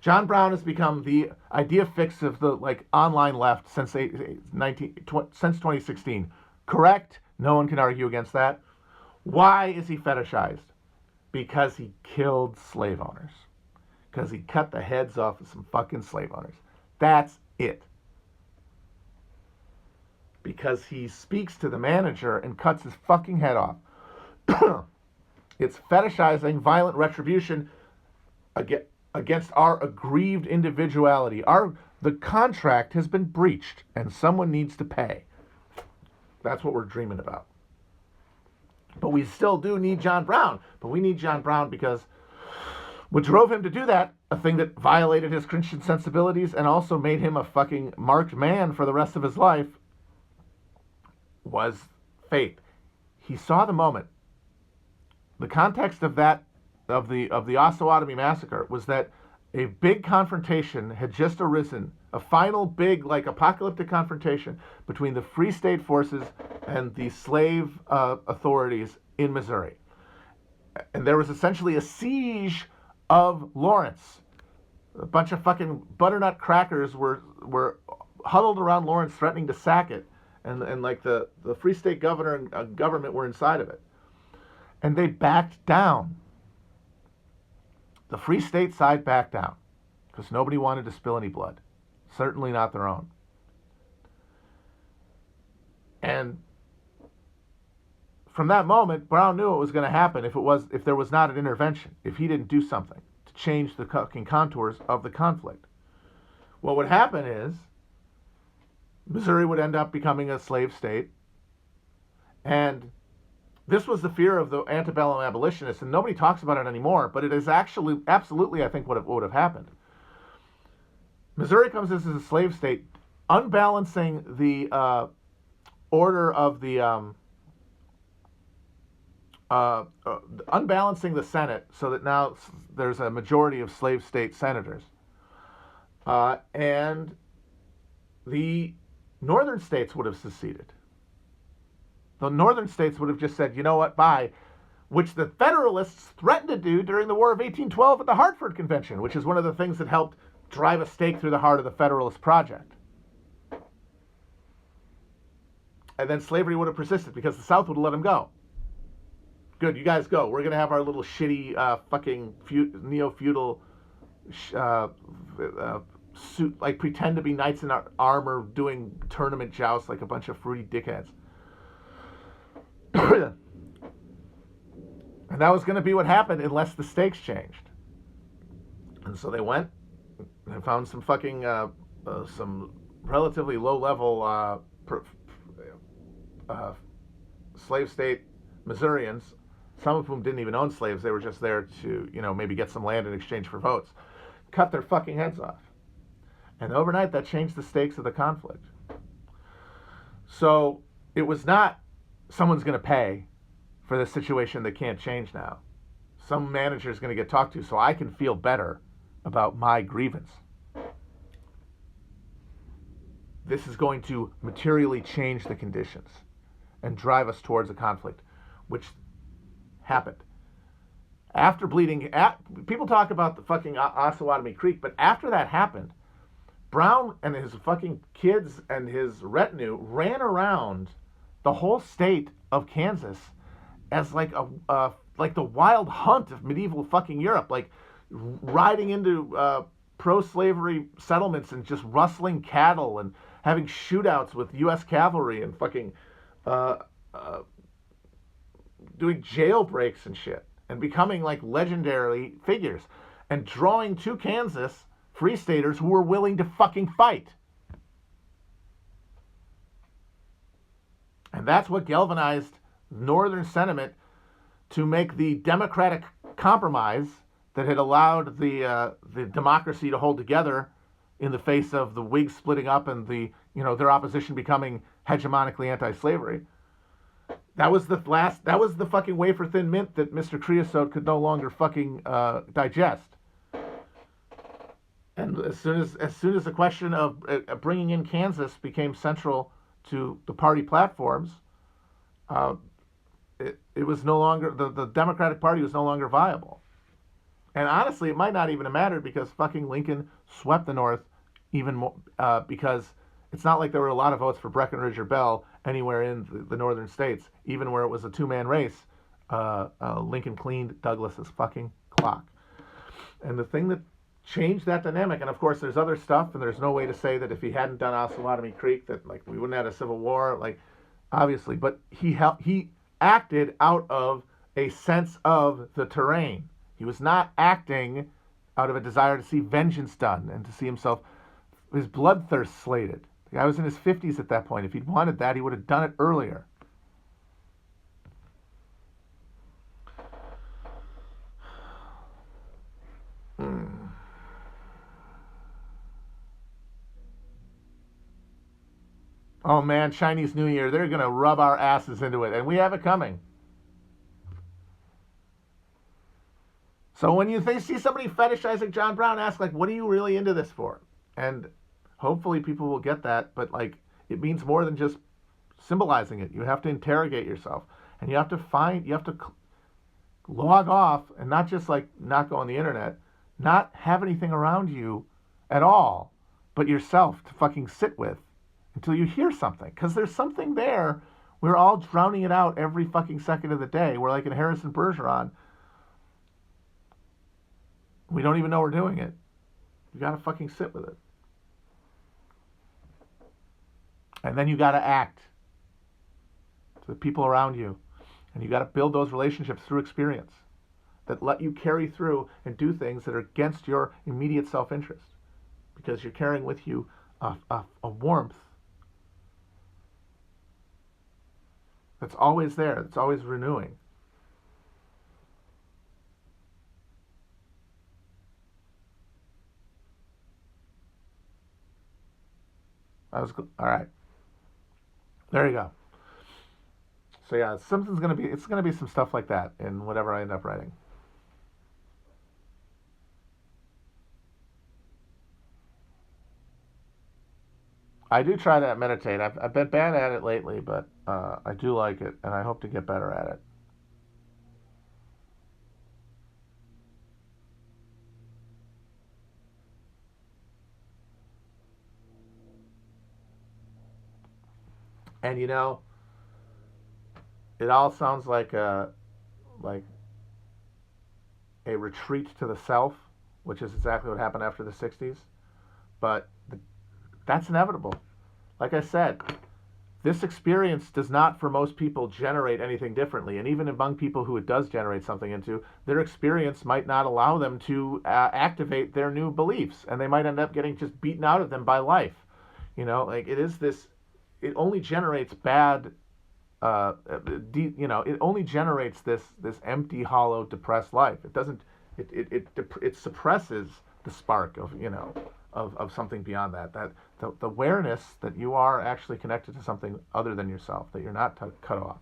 John Brown has become the idea fix of the online left since 2016. Correct? No one can argue against that. Why is he fetishized? Because he killed slave owners. Because he cut the heads off of some fucking slave owners. That's it. Because he speaks to the manager and cuts his fucking head off. It's fetishizing violent retribution against our aggrieved individuality. The contract has been breached and someone needs to pay. That's what we're dreaming about. But we still do need John Brown. But we need John Brown because what drove him to do that, a thing that violated his Christian sensibilities and also made him a fucking marked man for the rest of his life, was faith. He saw the moment. The context of that, of the Osawatomie massacre, was that a big confrontation had just arisen, a final big, apocalyptic confrontation between the Free State forces and the slave authorities in Missouri. And there was essentially a siege of Lawrence. A bunch of fucking butternut crackers were huddled around Lawrence threatening to sack it. And the Free State governor and government were inside of it. And they backed down. The Free State side backed down because nobody wanted to spill any blood. Certainly not their own. And from that moment, Brown knew it was going to happen if there was not an intervention, if he didn't do something to change the fucking contours of the conflict. What would happen is Missouri would end up becoming a slave state, and this was the fear of the antebellum abolitionists, and nobody talks about it anymore, but it is actually absolutely, I think, what would have happened. Missouri comes as a slave state, unbalancing the order of the unbalancing the Senate so that now there's a majority of slave state senators, and the northern states would have seceded. The northern states would have just said, you know what, bye, which the Federalists threatened to do during the War of 1812 at the Hartford Convention, which is one of the things that helped drive a stake through the heart of the Federalist Project. And then slavery would have persisted because the South would have let them go. Good, you guys go. We're going to have our little shitty fucking neo-feudal suit, pretend to be knights in armor doing tournament jousts like a bunch of fruity dickheads. And that was going to be what happened unless the stakes changed. And so they went and found some fucking some relatively low-level slave state Missourians, some of whom didn't even own slaves, they were just there to, maybe get some land in exchange for votes, cut their fucking heads off. And overnight, that changed the stakes of the conflict. So it was not someone's going to pay for this situation that can't change now. Some manager is going to get talked to so I can feel better about my grievance. This is going to materially change the conditions and drive us towards a conflict, which happened. After bleeding, people talk about the fucking Osawatomie Creek, but after that happened, Brown and his fucking kids and his retinue ran around the whole state of Kansas as like the wild hunt of medieval fucking Europe, like riding into pro-slavery settlements and just rustling cattle and having shootouts with U.S. cavalry and fucking doing jailbreaks and shit and becoming like legendary figures and drawing to Kansas free staters who were willing to fucking fight. And that's what galvanized Northern sentiment to make the democratic compromise that had allowed the democracy to hold together in the face of the Whigs splitting up and their opposition becoming hegemonically anti-slavery. That was the fucking wafer thin mint that Mr. Creosote could no longer fucking digest. And as soon as the question of bringing in Kansas became central to the party platforms, it was no longer, the Democratic Party was no longer viable. And honestly, it might not even have mattered because fucking Lincoln swept the North even more, because it's not like there were a lot of votes for Breckinridge or Bell anywhere in the northern states, even where it was a two-man race. Lincoln cleaned Douglas's fucking clock. And the thing that changed that dynamic, and of course there's other stuff, and there's no way to say that if he hadn't done Osawatomie Creek that like we wouldn't have had a civil war, like obviously, but he acted out of a sense of the terrain. He was not acting out of a desire to see vengeance done and to see himself, his bloodthirst slated. The guy was in his 50s at that point. If he'd wanted that, he would have done it earlier. Oh man, Chinese New Year, they're going to rub our asses into it, and we have it coming. So when they see somebody fetishizing John Brown, ask, like, what are you really into this for? And hopefully people will get that, but, like, it means more than just symbolizing it. You have to interrogate yourself, and you have to log off and not just, like, not go on the internet, not have anything around you at all but yourself to fucking sit with until you hear something. Because there's something there. We're all drowning it out every fucking second of the day. We're like in Harrison Bergeron. We don't even know we're doing it. You got to fucking sit with it. And then you got to act to the people around you. And you got to build those relationships through experience that let you carry through and do things that are against your immediate self-interest. Because you're carrying with you a warmth that's always there, that's always renewing. All right. There you go. So yeah, it's gonna be some stuff like that in whatever I end up writing. I do try to meditate. I've been bad at it lately, but I do like it, and I hope to get better at it. And it all sounds like a retreat to the self, which is exactly what happened after the 60s. But that's inevitable. Like I said, this experience does not, for most people, generate anything differently. And even among people who it does generate something into, their experience might not allow them to activate their new beliefs. And they might end up getting just beaten out of them by life. Like it is this. It only generates bad. It only generates this empty, hollow, depressed life. It doesn't. It suppresses the spark of of something beyond that. That the awareness that you are actually connected to something other than yourself. That you're not cut off.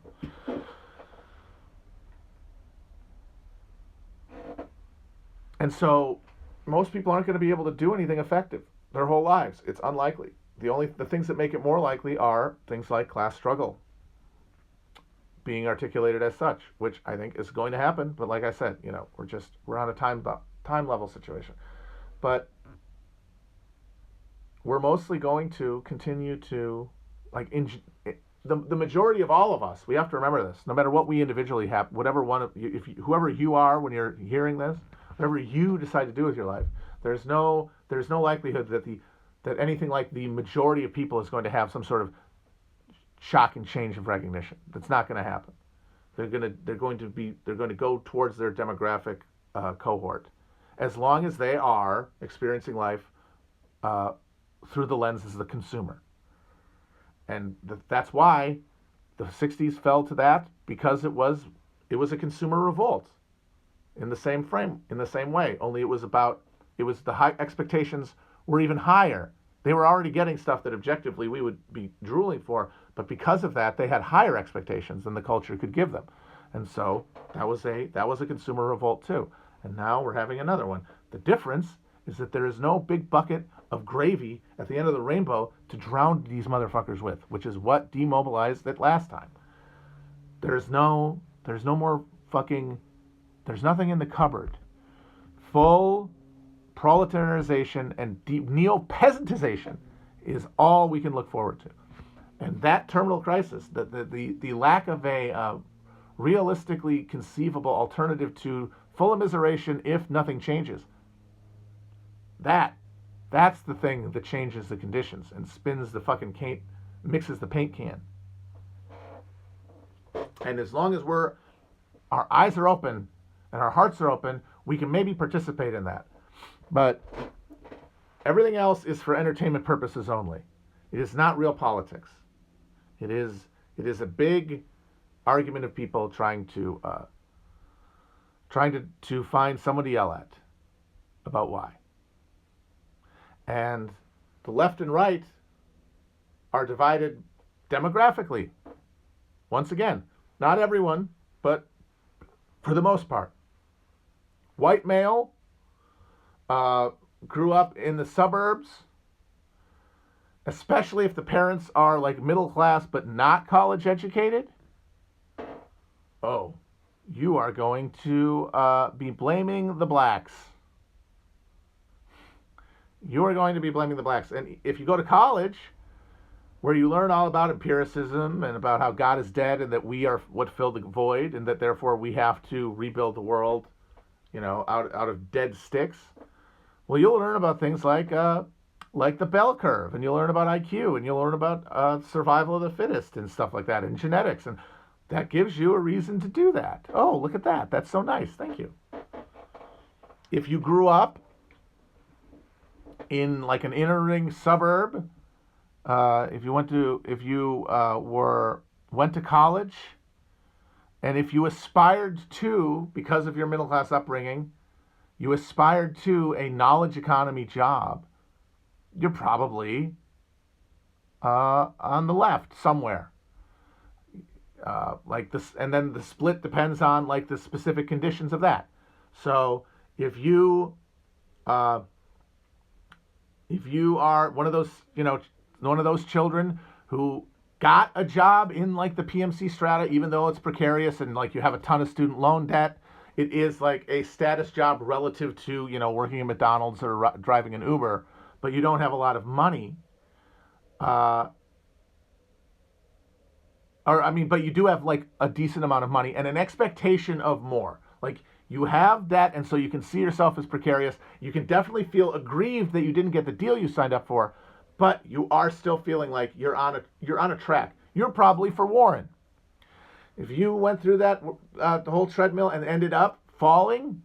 And so, most people aren't going to be able to do anything effective their whole lives. It's unlikely. The things that make it more likely are things like class struggle being articulated as such, which I think is going to happen. But like I said, we're on a time level situation. But we're mostly going to continue to the majority of all of us. We have to remember this. No matter what we individually have, whatever one of you, whoever you are when you're hearing this, whatever you decide to do with your life, there's no likelihood that anything like the majority of people is going to have some sort of shocking change of recognition. That's not going to happen. They're going to go towards their demographic cohort, as long as they are experiencing life through the lenses of the consumer. And that's why the 60s fell to that, because it was a consumer revolt in the same way. Only it was the high expectations were even higher. They were already getting stuff that objectively we would be drooling for, but because of that, they had higher expectations than the culture could give them. And so that was a consumer revolt too. And now we're having another one. The difference is that there is no big bucket of gravy at the end of the rainbow to drown these motherfuckers with, which is what demobilized it last time. There's no more fucking, there's nothing in the cupboard. Full proletarianization and neo-peasantization is all we can look forward to. And that terminal crisis, the lack of a realistically conceivable alternative to full immiseration if nothing changes, that's the thing that changes the conditions and spins the fucking mixes the paint can. And as long as our eyes are open and our hearts are open, we can maybe participate in that. But everything else is for entertainment purposes only. It is not real politics. It is a big argument of people trying to find someone to yell at about why. And the left and right are divided demographically. Once again, not everyone, but for the most part. White male, grew up in the suburbs, especially if the parents are like middle class but not college educated. Oh, you are going to be blaming the blacks. You are going to be blaming the blacks. And if you go to college, where you learn all about empiricism and about how God is dead and that we are what filled the void and that therefore we have to rebuild the world, out of dead sticks, well, you'll learn about things like the bell curve, and you'll learn about IQ, and you'll learn about survival of the fittest and stuff like that, and genetics, and that gives you a reason to do that. Oh, look at that. That's so nice. Thank you. If you grew up in like an inner ring suburb, if you went to college, and if you aspired to, because of your middle class upbringing, you aspired to a knowledge economy job, you're probably on the left somewhere. Like this, and then the split depends on like the specific conditions of that. So if you are one of those children who got a job in like the PMC strata, even though it's precarious and like you have a ton of student loan debt, it is like a status job relative to, working at McDonald's or driving an Uber, but you don't have a lot of money. But you do have like a decent amount of money and an expectation of more. Like you have that, and so you can see yourself as precarious. You can definitely feel aggrieved that you didn't get the deal you signed up for, but you are still feeling like you're on a track. You're probably for Warren. If you went through that the whole treadmill and ended up falling,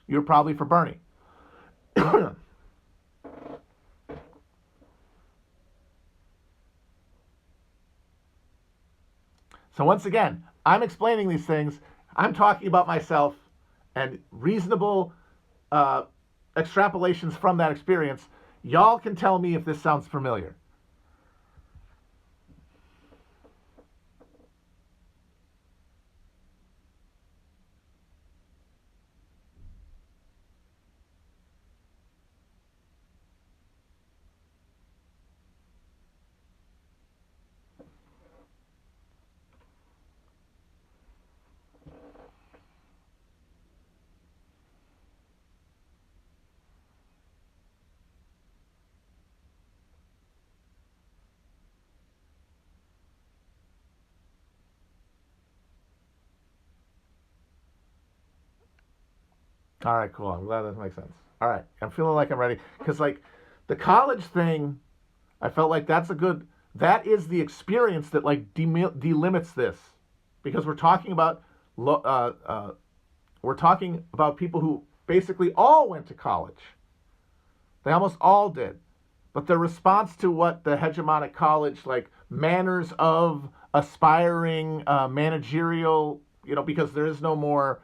you're probably for Bernie. So once again, I'm explaining these things. I'm talking about myself and reasonable extrapolations from that experience. Y'all can tell me if this sounds familiar. All right, cool. I'm glad that makes sense. All right, I'm feeling like I'm ready because like the college thing, I felt like that is the experience that like delimits this, because we're talking about people who basically all went to college. They almost all did, but their response to what the hegemonic college like manners of aspiring managerial, because there is no more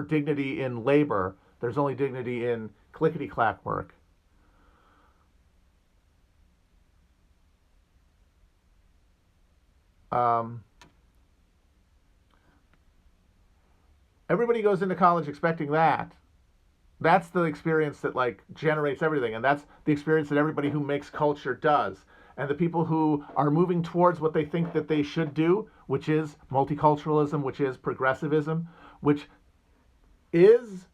dignity in labor. There's only dignity in clickety-clack work. Everybody goes into college expecting that. That's the experience that like generates everything, and that's the experience that everybody who makes culture does. And the people who are moving towards what they think that they should do, which is multiculturalism, which is progressivism, which is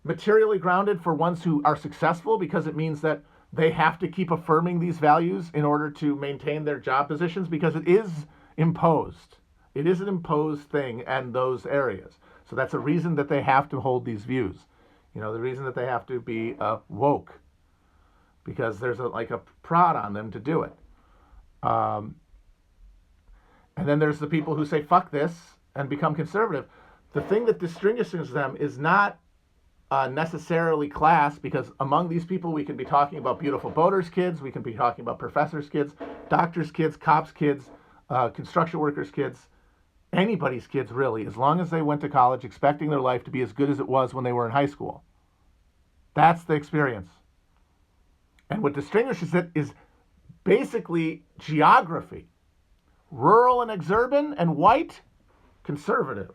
materially grounded for ones who are successful, because it means that they have to keep affirming these values in order to maintain their job positions, because it is imposed. It is an imposed thing in those areas. So that's a reason that they have to hold these views. The reason that they have to be woke, because there's a prod on them to do it. And then there's the people who say, fuck this, and become conservative. The thing that distinguishes them is not necessarily class, because among these people we can be talking about beautiful boaters' kids, we can be talking about professors' kids, doctors' kids, cops' kids, construction workers' kids, anybody's kids really, as long as they went to college expecting their life to be as good as it was when they were in high school. That's the experience. And what distinguishes it is basically geography. Rural and exurban and white, conservative.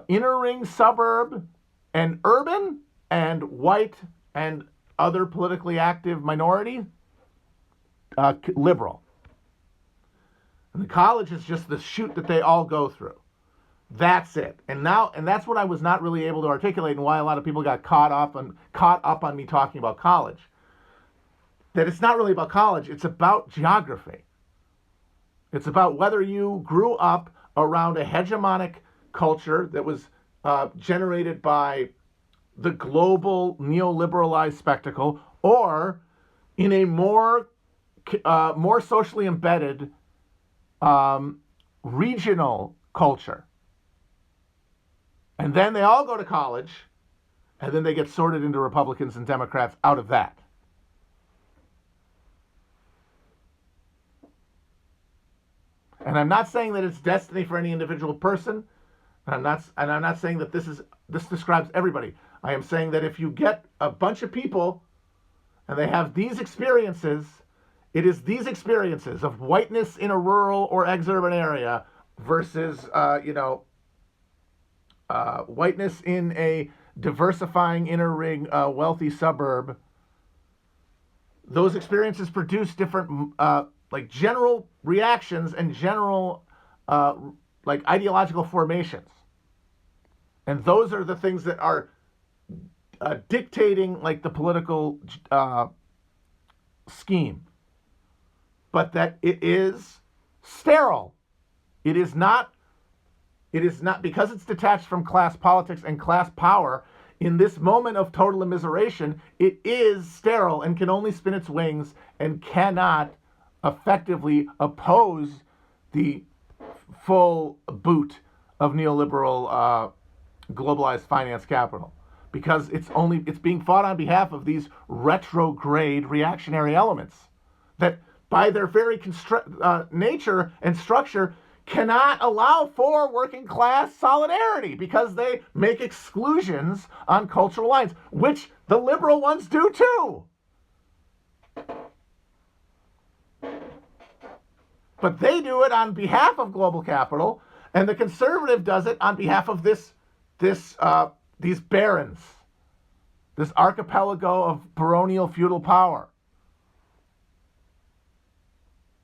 Inner ring suburb and urban and white and other politically active minority, liberal. And the college is just the chute that they all go through. That's it. And that's what I was not really able to articulate, and why a lot of people got caught up on me talking about college. That it's not really about college, it's about geography. It's about whether you grew up around a hegemonic culture that was generated by the global neoliberalized spectacle, or in a more socially embedded regional culture. And then they all go to college, and then they get sorted into Republicans and Democrats out of that. And I'm not saying that it's destiny for any individual person. And I'm not saying that this describes everybody. I am saying that if you get a bunch of people and they have these experiences, it is these experiences of whiteness in a rural or exurban area versus whiteness in a diversifying inner ring wealthy suburb. Those experiences produce different general reactions and general ideological formations. And those are the things that are dictating the political scheme. But that it is sterile. It is not, because it's detached from class politics and class power. In this moment of total immiseration, it is sterile and can only spin its wings and cannot effectively oppose the full boot of neoliberal globalized finance capital, because it's being fought on behalf of these retrograde reactionary elements that by their very nature and structure, cannot allow for working class solidarity because they make exclusions on cultural lines, which the liberal ones do too. But they do it on behalf of global capital, and the conservative does it on behalf of these barons, this archipelago of baronial feudal power.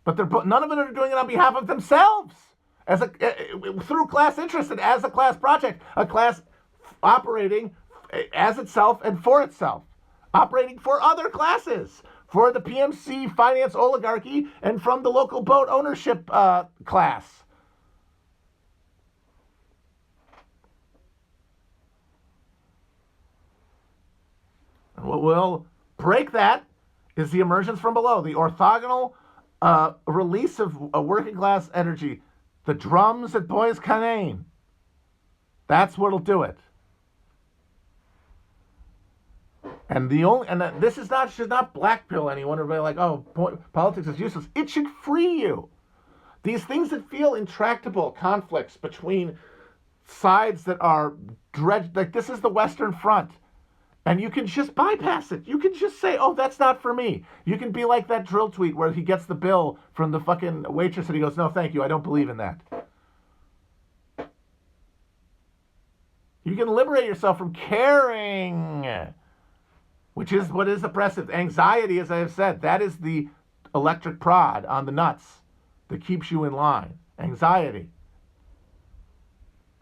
But none of them are doing it on behalf of themselves, through class interest and as a class project, a class operating as itself and for itself, operating for other classes, for the PMC finance oligarchy and from the local boat ownership class. And what will break that is the emergence from below, the orthogonal release of a working class energy, the drums at Boys Canaan. That's what'll do it. And this is should not blackpill anyone. Everybody like, oh, politics is useless. It should free you. These things that feel intractable conflicts between sides that are like this is the Western Front. And you can just bypass it. You can just say, oh, that's not for me. You can be like that drill tweet where he gets the bill from the fucking waitress and he goes, no, thank you. I don't believe in that. You can liberate yourself from caring, which is what is oppressive. Anxiety, as I have said, that is the electric prod on the nuts that keeps you in line. Anxiety.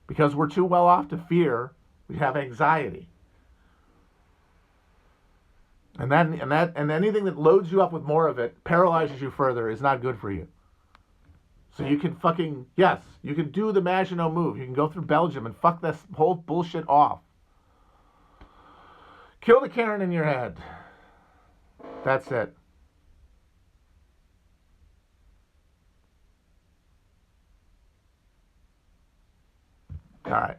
Because we're too well off to fear, we have anxiety. And anything that loads you up with more of it, paralyzes you further, is not good for you. So you can you can do the Maginot move. You can go through Belgium and fuck this whole bullshit off. Kill the Karen in your head. That's it. All right.